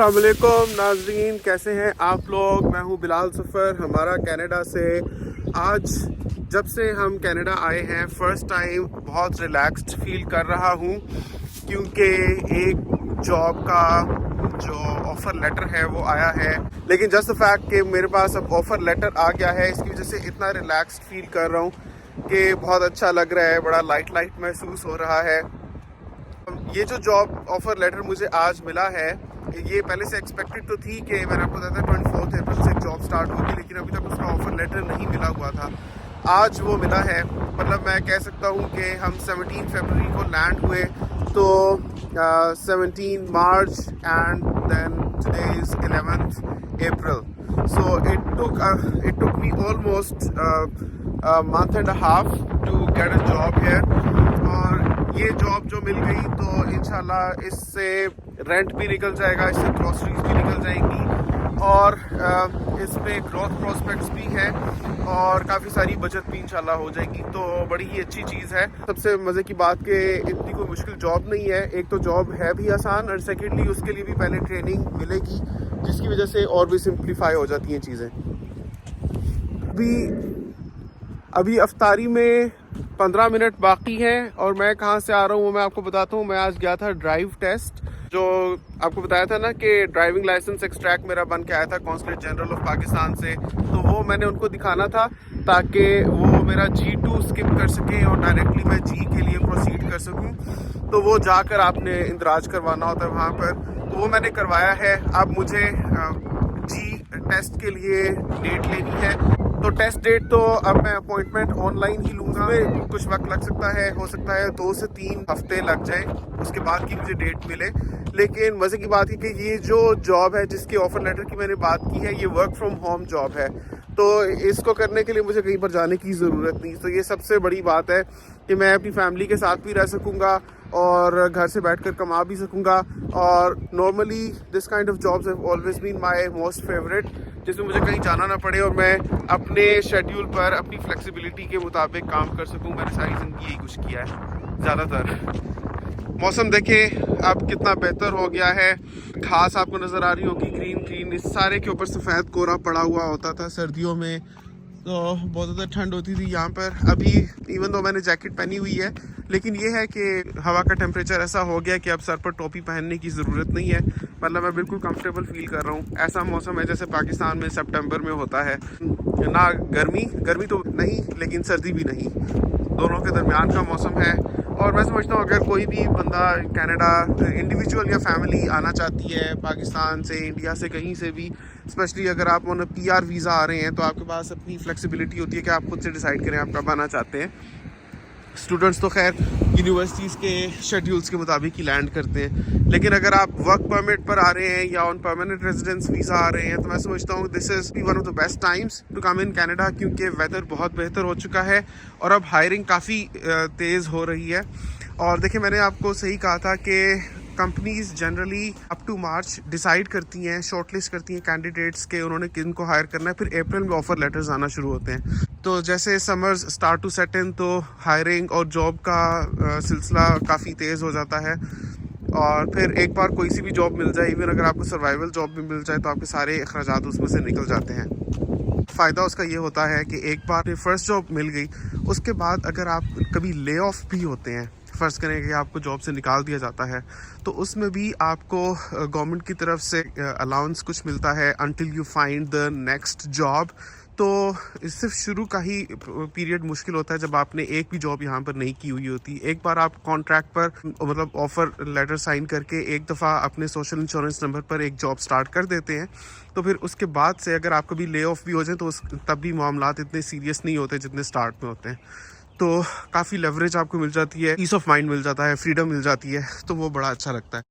अस्सलाम वालेकुम नाज़रीन, कैसे हैं आप लोग। मैं हूं बिलाल सफ़र, हमारा कनाडा से। आज जब से हम कनाडा आए हैं फ़र्स्ट टाइम बहुत रिलैक्स्ड फील कर रहा हूं, क्योंकि एक जॉब का जो ऑफ़र लेटर है वो आया है। लेकिन जस्ट द फैक्ट कि मेरे पास अब ऑफ़र लेटर आ गया है, इसकी वजह से इतना रिलैक्स्ड फील कर रहा हूं कि बहुत अच्छा लग रहा है, बड़ा लाइट महसूस हो रहा है। ये जो जॉब ऑफ़र लेटर मुझे आज मिला है, ये पहले से एक्सपेक्टेड तो थी कि मैंने आपको बताया था 24 अप्रैल से जॉब स्टार्ट होगी, लेकिन अभी तक उसका ऑफ़र लेटर नहीं मिला हुआ था। आज वो मिला है। मतलब मैं कह सकता हूँ कि हम 17 फरवरी को लैंड हुए, तो 17 March and then today is 11th April. So it took me almost a month and a half to get a job here। और ये जॉब जो मिल गई तो इंशाल्लाह इससे रेंट भी निकल जाएगा, इससे ग्रोसरीज भी निकल जाएंगी, और इसमें ग्रोथ प्रोस्पेक्ट्स भी हैं और काफ़ी सारी बचत भी इंशाल्लाह हो जाएगी। तो बड़ी ही अच्छी चीज़ है। सबसे मज़े की बात कि इतनी कोई मुश्किल जॉब नहीं है। एक तो जॉब है भी आसान, और सेकेंडली उसके लिए भी पहले ट्रेनिंग मिलेगी, जिसकी वजह से और भी सिंप्लीफाई हो जाती हैं चीज़ें। अभी अफ्तारी में 15 मिनट बाकी हैं, और मैं कहाँ से आ रहा हूँ वो मैं आपको बताता हूँ। मैं आज गया था ड्राइव टेस्ट, जो आपको बताया था ना कि ड्राइविंग लाइसेंस एक्सट्रैक्ट मेरा बन के आया था कॉन्सुलेट जनरल ऑफ पाकिस्तान से। तो वो मैंने उनको दिखाना था ताकि वो मेरा G2 स्किप कर सकें और डायरेक्टली मैं G के लिए प्रोसीड कर सकूँ। तो वो जाकर आपने इंदराज करवाना होता है वहाँ पर, तो वो मैंने करवाया है। अब मुझे G टेस्ट के लिए डेट लेनी है। तो टेस्ट डेट तो अब मैं अपॉइंटमेंट ऑनलाइन ही लूँगा। कुछ वक्त लग सकता है, हो सकता है 2 से 3 हफ्ते लग जाए उसके बाद की मुझे डेट मिले। लेकिन मज़े की बात है कि ये जो जॉब है जिसके ऑफ़र लेटर की मैंने बात की है, ये वर्क फ्रॉम होम जॉब है। तो इसको करने के लिए मुझे कहीं पर जाने की ज़रूरत नहीं। तो ये सबसे बड़ी बात है कि मैं अपनी फैमिली के साथ भी रह सकूँगा और घर से बैठकर कमा भी सकूँगा। और normally this kind of jobs have always been my most favourite, जिसमें मुझे कहीं जाना ना पड़े और मैं अपने शेड्यूल पर अपनी फ्लेक्सिबिलिटी के मुताबिक काम कर सकूँ। मैंने सारी ज़िंदगी यही कुछ किया है ज़्यादातर। मौसम देखें अब कितना बेहतर हो गया है। घास आपको नज़र आ रही होगी ग्रीन, इस सारे के ऊपर सफ़ेद कोहरा पड़ा हुआ होता था सर्दियों में, तो बहुत ज़्यादा ठंड होती थी यहाँ पर। अभी इवन दो मैंने जैकेट पहनी हुई है, लेकिन ये है कि हवा का टेम्परेचर ऐसा हो गया कि अब सर पर टोपी पहनने की ज़रूरत नहीं है। मतलब मैं बिल्कुल कंफर्टेबल फील कर रहा हूँ। ऐसा मौसम है जैसे पाकिस्तान में सितंबर में होता है, ना गर्मी तो नहीं लेकिन सर्दी भी नहीं, दोनों के दरमियान का मौसम है। और मैं समझता हूँ अगर कोई भी बंदा कनाडा इंडिविजुअल या फैमिली आना चाहती है पाकिस्तान से, इंडिया से, कहीं से भी, स्पेशली अगर आप ऑन PR वीज़ा आ रहे हैं, तो आपके पास अपनी फ्लेक्सिबिलिटी होती है कि आप खुद से डिसाइड करें आप कब आना चाहते हैं। स्टूडेंट्स तो खैर यूनिवर्सिटीज़ के शेड्यूल्स के मुताबिक ही लैंड करते हैं, लेकिन अगर आप वर्क परमिट पर आ रहे हैं या ऑन परमानेंट रेजिडेंस वीज़ा आ रहे हैं, तो मैं समझता हूँ this is one of the best times to come in Canada, क्योंकि वेदर बहुत बेहतर हो चुका है और अब हायरिंग काफ़ी तेज़ हो रही है। और देखिए, मैंने आपको सही कहा था कि companies generally up to March decide करती हैं, शॉर्टलिस्ट करती हैं कैंडिडेट्स के उन्होंने किन को हायर करना है, फिर अप्रैल में ऑफ़र लेटर्स आना शुरू होते हैं। तो जैसे समर्स स्टार्ट टू सेट इन, तो हायरिंग और जॉब का सिलसिला काफ़ी तेज़ हो जाता है। और फिर एक बार कोई सी भी जॉब मिल जाए, इवन अगर आपको सर्वाइवल जॉब भी मिल जाए, तो आपके सारे अखराजात उसमें से निकल जाते हैं। फ़ायदा उसका ये होता है कि एक बार फर्स्ट जॉब मिल गई, उसके बाद अगर आप कभी ले ऑफ भी होते हैं, फ़र्ज़ करें कि आपको जॉब से निकाल दिया जाता है, तो उसमें भी आपको गवर्नमेंट की तरफ से अलाउंस कुछ मिलता है until you find the next job. तो सिर्फ शुरू का ही पीरियड मुश्किल होता है जब आपने एक भी जॉब यहाँ पर नहीं की हुई होती। एक बार आप कॉन्ट्रैक्ट पर मतलब ऑफ़र लेटर साइन करके एक दफ़ा अपने सोशल इंश्योरेंस नंबर पर एक जॉब स्टार्ट कर देते हैं, तो फिर उसके बाद से अगर आप कभी ले ऑफ भी हो जाए, तो तब भी मामलात इतने सीरियस नहीं होते जितने स्टार्ट में होते हैं। तो काफ़ी लेवरेज आपको मिल जाती है, पीस ऑफ माइंड मिल जाता है, फ्रीडम मिल जाती है, तो वो बड़ा अच्छा लगता है।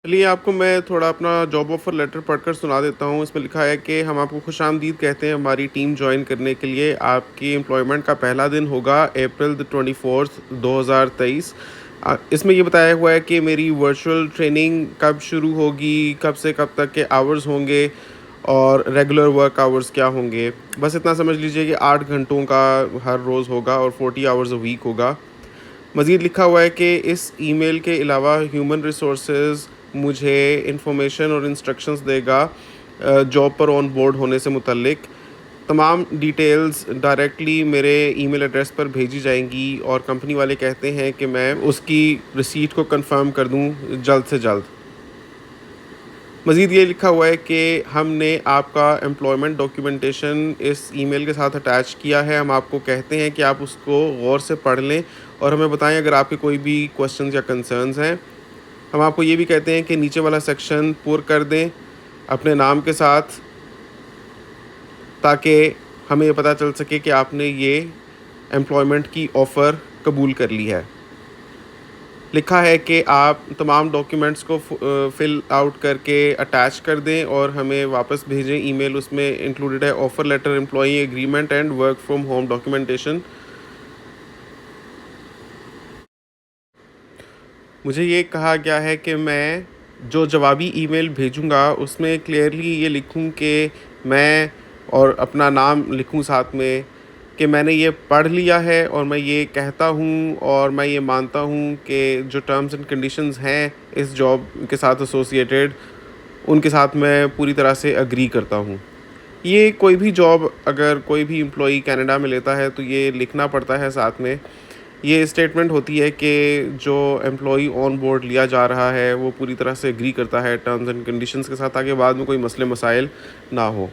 चलिए, आपको मैं थोड़ा अपना जॉब ऑफ़र लेटर पढ़कर सुना देता हूँ। इसमें लिखा है कि हम आपको खुशामदीद कहते हैं हमारी टीम ज्वाइन करने के लिए। आपकी एम्प्लॉयमेंट का पहला दिन होगा अप्रैल 24, 2023। इसमें ये बताया हुआ है कि मेरी वर्चुअल ट्रेनिंग कब शुरू होगी, कब से कब तक के आवर्स होंगे और रेगुलर वर्क आवर्स क्या होंगे। बस इतना समझ लीजिए कि 8 घंटों का हर रोज़ होगा और 40 आवर्स अ वीक होगा। मज़ीद लिखा हुआ है कि इस ईमेल के अलावा ह्यूमन रिसोर्सेज मुझे इन्फॉर्मेशन और इंस्ट्रक्शंस देगा जॉब पर ऑन बोर्ड होने से मुतल्लिक। तमाम डिटेल्स डायरेक्टली मेरे ईमेल एड्रेस पर भेजी जाएंगी और कंपनी वाले कहते हैं कि मैं उसकी रिसीट को कंफर्म कर दूं जल्द से जल्द। मज़ीद ये लिखा हुआ है कि हमने आपका एम्प्लॉयमेंट डॉक्यूमेंटेशन इस ईमेल के साथ अटैच किया है। हम आपको कहते हैं कि आप उसको गौर से पढ़ लें और हमें बताएं अगर आपके कोई भी क्वेश्चंस या कंसर्न्स हैं। हम आपको ये भी कहते हैं कि नीचे वाला सेक्शन पूरा कर दें अपने नाम के साथ, ताकि हमें ये पता चल सके कि आपने ये एम्प्लॉयमेंट की ऑफ़र कबूल कर ली है। लिखा है कि आप तमाम डॉक्यूमेंट्स को फिल आउट करके अटैच कर दें और हमें वापस भेजें ईमेल। उसमें इंक्लूडेड है offer letter, employee agreement and work from home documentation. मुझे ये कहा गया है कि मैं जो जवाबी ईमेल भेजूंगा उसमें क्लियरली ये लिखूं कि मैं, और अपना नाम लिखूं साथ में, कि मैंने ये पढ़ लिया है और मैं ये कहता हूँ और मैं ये मानता हूँ कि जो टर्म्स एंड कंडीशंस हैं इस जॉब के साथ एसोसिएटेड, उनके साथ मैं पूरी तरह से एग्री करता हूँ। ये कोई भी जॉब अगर कोई भी एम्प्लॉई कनाडा में लेता है तो ये लिखना पड़ता है साथ में। ये स्टेटमेंट होती है कि जो एम्प्लॉई ऑन बोर्ड लिया जा रहा है वो पूरी तरह से एग्री करता है टर्म्स एंड कंडीशंस के साथ, ताकि बाद में कोई मसले मसाइल ना हो।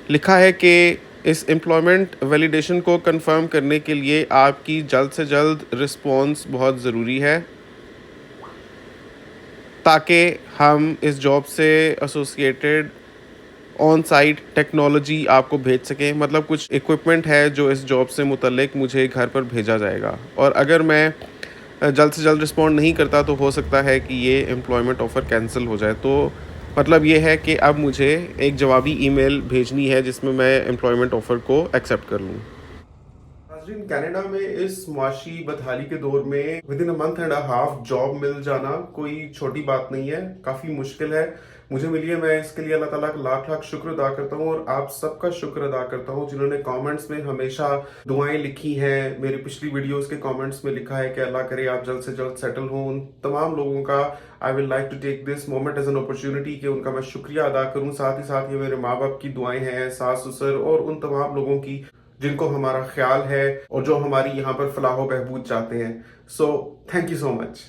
लिखा है कि इस एम्प्लॉयमेंट वैलिडेशन को कंफर्म करने के लिए आपकी जल्द से जल्द रिस्पॉन्स बहुत ज़रूरी है, ताकि हम इस जॉब से एसोसिएटेड ऑन साइट टेक्नोलॉजी आपको भेज सकें। मतलब कुछ इक्विपमेंट है जो इस जॉब से मुतल्लिक मुझे घर पर भेजा जाएगा, और अगर मैं जल्द से जल्द रिस्पॉन्ड नहीं करता तो हो सकता है कि ये एम्प्लॉयमेंट ऑफ़र कैंसिल हो जाए। तो मतलब ये है कि अब मुझे एक जवाबी ईमेल भेजनी है जिसमें मैं एम्प्लॉयमेंट ऑफ़र को एक्सेप्ट कर लूँ। नाज़रीन, कनाडा में इस मुआशी बदहाली के दौर में within a month and a half job मिल जाना कोई छोटी बात नहीं है, काफ़ी मुश्किल है। मुझे मिली है, मैं इसके लिए अल्लाह ताला का लाख लाख शुक्र अदा करता हूँ और आप सबका शुक्र अदा करता हूँ जिन्होंने कमेंट्स में हमेशा दुआएं लिखी हैं। मेरी पिछली वीडियोस के कमेंट्स में लिखा है कि अल्लाह करे आप जल्द से जल्द सेटल हों। उन तमाम लोगों का I will like to take this moment as an opportunity कि उनका मैं शुक्रिया अदा करूँ। साथ ही साथ ये मेरे माँ बाप की दुआएं हैं, सास ससुर और उन तमाम लोगों की जिनको हमारा ख्याल है और जो हमारी यहाँ पर फलाह बहबूद चाहते हैं। So thank you so much.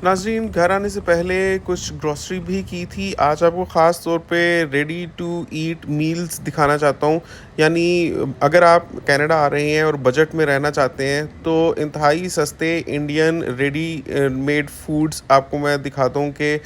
नाज़रीन, घर आने से पहले कुछ ग्रॉसरी भी की थी। आज आपको ख़ास तौर पे रेडी टू ईट मील्स दिखाना चाहता हूँ। यानी अगर आप कनाडा आ रहे हैं और बजट में रहना चाहते हैं तो इंतहाई सस्ते इंडियन रेडी मेड फूड्स आपको मैं दिखाता हूँ कि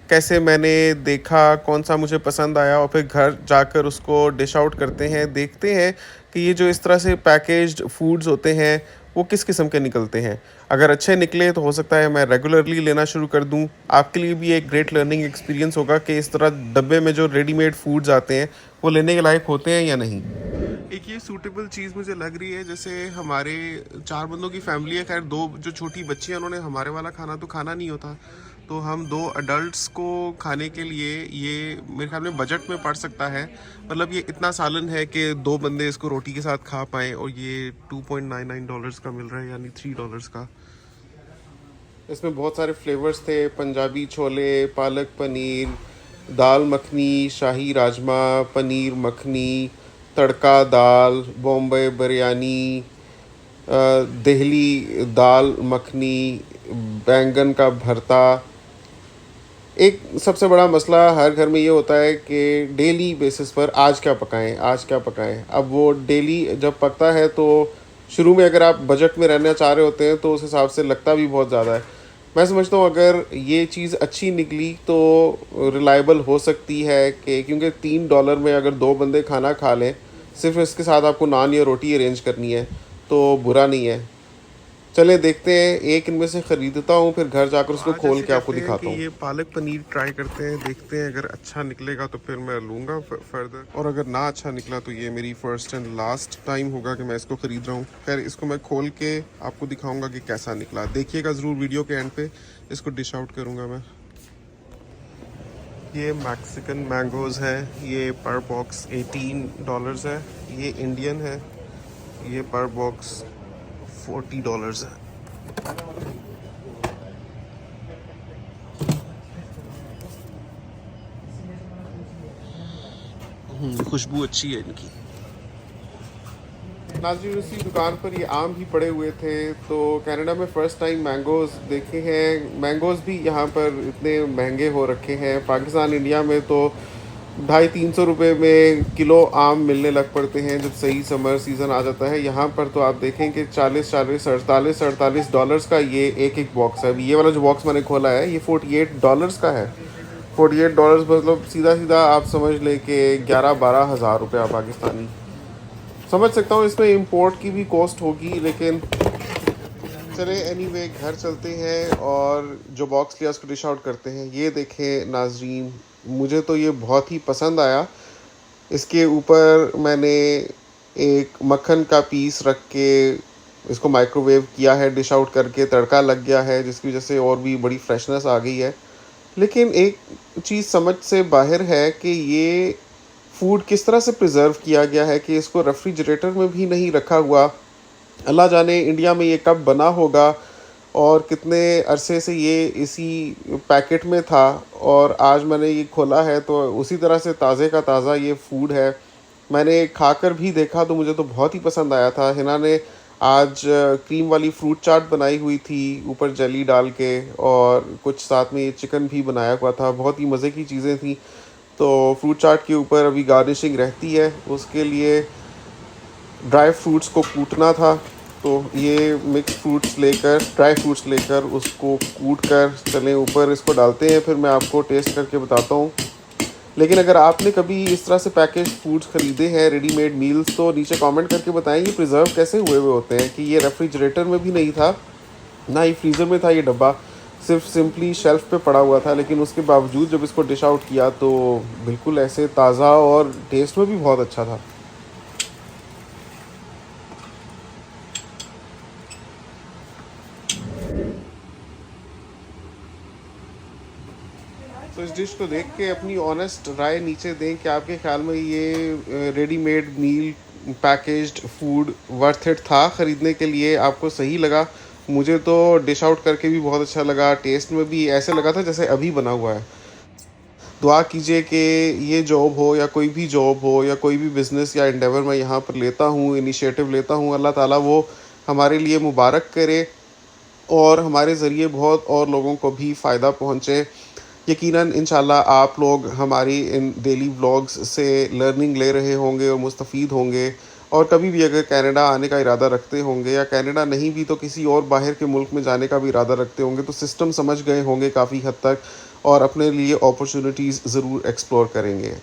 कैसे मैंने देखा, कौन सा मुझे पसंद आया और फिर घर जाकर उसको डिश आउट करते हैं। देखते हैं कि ये जो इस तरह से पैकेज्ड फूड्स होते हैं वो किस किस्म के निकलते हैं। अगर अच्छे निकले तो हो सकता है मैं रेगुलरली लेना शुरू कर दूं। आपके लिए भी एक ग्रेट लर्निंग एक्सपीरियंस होगा कि इस तरह डब्बे में जो रेडीमेड फूड्स आते हैं वो लेने के लायक होते हैं या नहीं। एक ये सूटेबल चीज़ मुझे लग रही है, जैसे हमारे 4 बंदों की फैमिली है, खैर 2 जो छोटी बच्ची हैं उन्होंने हमारे वाला खाना तो खाना नहीं होता, तो हम 2 अडल्ट्स को खाने के लिए ये मेरे ख्याल में बजट में पड़ सकता है। मतलब ये इतना सालन है कि 2 बंदे इसको रोटी के साथ खा पाएँ, और ये $2.99 का मिल रहा है, यानी $3 का। इसमें बहुत सारे फ्लेवर्स थे, पंजाबी छोले, पालक पनीर, दाल मखनी, शाही राजमा, पनीर मखनी, तड़का दाल, बॉम्बे बिरयानी, दिल्ली दाल मखनी, बैंगन का भरता। एक सबसे बड़ा मसला हर घर में ये होता है कि डेली बेसिस पर आज क्या पकाएं, आज क्या पकाएं। अब वो डेली जब पकता है तो शुरू में अगर आप बजट में रहना चाह रहे होते हैं तो उस हिसाब से लगता भी बहुत ज़्यादा है। मैं समझता हूँ अगर ये चीज़ अच्छी निकली तो रिलायबल हो सकती है कि क्योंकि $3 में अगर 2 बंदे खाना खा लें, सिर्फ इसके साथ आपको नान या रोटी अरेंज करनी है तो बुरा नहीं है। चले देखते हैं, एक इनमें से ख़रीदता हूँ, फिर घर जाकर उसको खोल के आपको कहते हैं दिखाता कि हूँ। ये पालक पनीर ट्राई करते हैं, देखते हैं अगर अच्छा निकलेगा तो फिर मैं लूँगा फर्दर, और अगर ना अच्छा निकला तो ये मेरी फर्स्ट एंड लास्ट टाइम होगा कि मैं इसको ख़रीद रहा हूँ। खैर इसको मैं खोल के आपको दिखाऊंगा कि कैसा निकला। देखिएगा ज़रूर वीडियो के एंड पे, इसको डिश आउट करूँगा मैं। ये मैक्सिकन मैंगोज़ हैं, ये पर बॉक्स $18 है। ये इंडियन है, ये पर बॉक्स $40 है। खुशबू अच्छी है इनकी। नाज़रीन, उसी दुकान पर ये आम भी पड़े हुए थे, तो कनाडा में फ़र्स्ट टाइम मैंगोज़ देखे हैं। मैंगोज़ भी यहाँ पर इतने महंगे हो रखे हैं। पाकिस्तान इंडिया में तो 250-300 रुपये में किलो आम मिलने लग पड़ते हैं जब सही समर सीज़न आ जाता है। यहाँ पर तो आप देखें कि 40-40 48-48 डॉलर्स का ये एक एक बॉक्स है। अभी ये वाला जो बॉक्स मैंने खोला है ये $48 का है। $48 मतलब सीधा सीधा आप समझ लें कि 11-12 हज़ार रुपया पाकिस्तानी। समझ सकता हूँ इसमें इंपोर्ट की भी कॉस्ट होगी, लेकिन चले एनीवे घर चलते हैं और जो बॉक्स लिया उसको डिश आउट करते हैं। ये देखें नाजरीन, मुझे तो ये बहुत ही पसंद आया। इसके ऊपर मैंने एक मक्खन का पीस रख के इसको माइक्रोवेव किया है, डिश आउट करके तड़का लग गया है, जिसकी वजह से और भी बड़ी फ्रेशनेस आ गई है। लेकिन एक चीज़ समझ से बाहर है कि ये फूड किस तरह से प्रिजर्व किया गया है कि इसको रेफ्रिजरेटर में भी नहीं रखा हुआ। अल्लाह जाने इंडिया में ये कब बना होगा और कितने अरसे से ये इसी पैकेट में था, और आज मैंने ये खोला है तो उसी तरह से ताज़े का ताज़ा ये फूड है। मैंने खाकर भी देखा तो मुझे तो बहुत ही पसंद आया था। हिना ने आज क्रीम वाली फ्रूट चाट बनाई हुई थी ऊपर जेली डाल के, और कुछ साथ में ये चिकन भी बनाया हुआ था। बहुत ही मज़े की चीज़ें थी। तो फ्रूट चाट के ऊपर अभी गार्निशिंग रहती है, उसके लिए ड्राई फ्रूट्स को कूटना था। तो ये मिक्स फ्रूट्स लेकर, ड्राई फ्रूट्स लेकर उसको कूट कर चलें ऊपर इसको डालते हैं, फिर मैं आपको टेस्ट करके बताता हूँ। लेकिन अगर आपने कभी इस तरह से पैकेज फूड्स ख़रीदे हैं, रेडीमेड मील्स, तो नीचे कमेंट करके बताएं ये प्रिजर्व कैसे हुए हुए होते हैं, कि ये रेफ्रिजरेटर में भी नहीं था, ना ही फ्रीज़र में था ये डब्बा, सिर्फ सिंपली शेल्फ पे पड़ा हुआ था। लेकिन उसके बावजूद जब इसको डिश आउट किया तो बिल्कुल ऐसे ताज़ा और टेस्ट में भी बहुत अच्छा था। तो इस डिश को देख के अपनी ऑनेस्ट राय नीचे दें कि आपके ख्याल में ये readymade meal packaged food worth it था ख़रीदने के लिए, आपको सही लगा। मुझे तो डिश आउट करके भी बहुत अच्छा लगा, टेस्ट में भी ऐसे लगा था जैसे अभी बना हुआ है। दुआ कीजिए कि ये जॉब हो या कोई भी जॉब हो या कोई भी बिज़नेस या एंडेवर मैं यहाँ पर लेता हूँ, इनिशिएटिव लेता हूँ, अल्लाह ताला वो हमारे लिए मुबारक करे और हमारे ज़रिए बहुत और लोगों को भी फ़ायदा पहुँचे। यकीनन इंशाल्लाह आप लोग हमारी इन डेली व्लॉग्स से लर्निंग ले रहे होंगे और मुस्तफ़ीद होंगे, और कभी भी अगर कनाडा आने का इरादा रखते होंगे या कनाडा नहीं भी तो किसी और बाहर के मुल्क में जाने का भी इरादा रखते होंगे, तो सिस्टम समझ गए होंगे काफ़ी हद तक और अपने लिए अपॉर्चुनिटीज़ ज़रूर एक्सप्लोर करेंगे।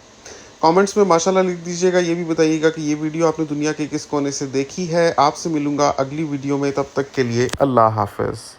कमेंट्स में माशाल्लाह लिख दीजिएगा, ये भी बताइएगा कि ये वीडियो आपने दुनिया के किस कोने से देखी है। आपसे मिलूँगा अगली वीडियो में, तब तक के लिए अल्लाह हाफ़िज़।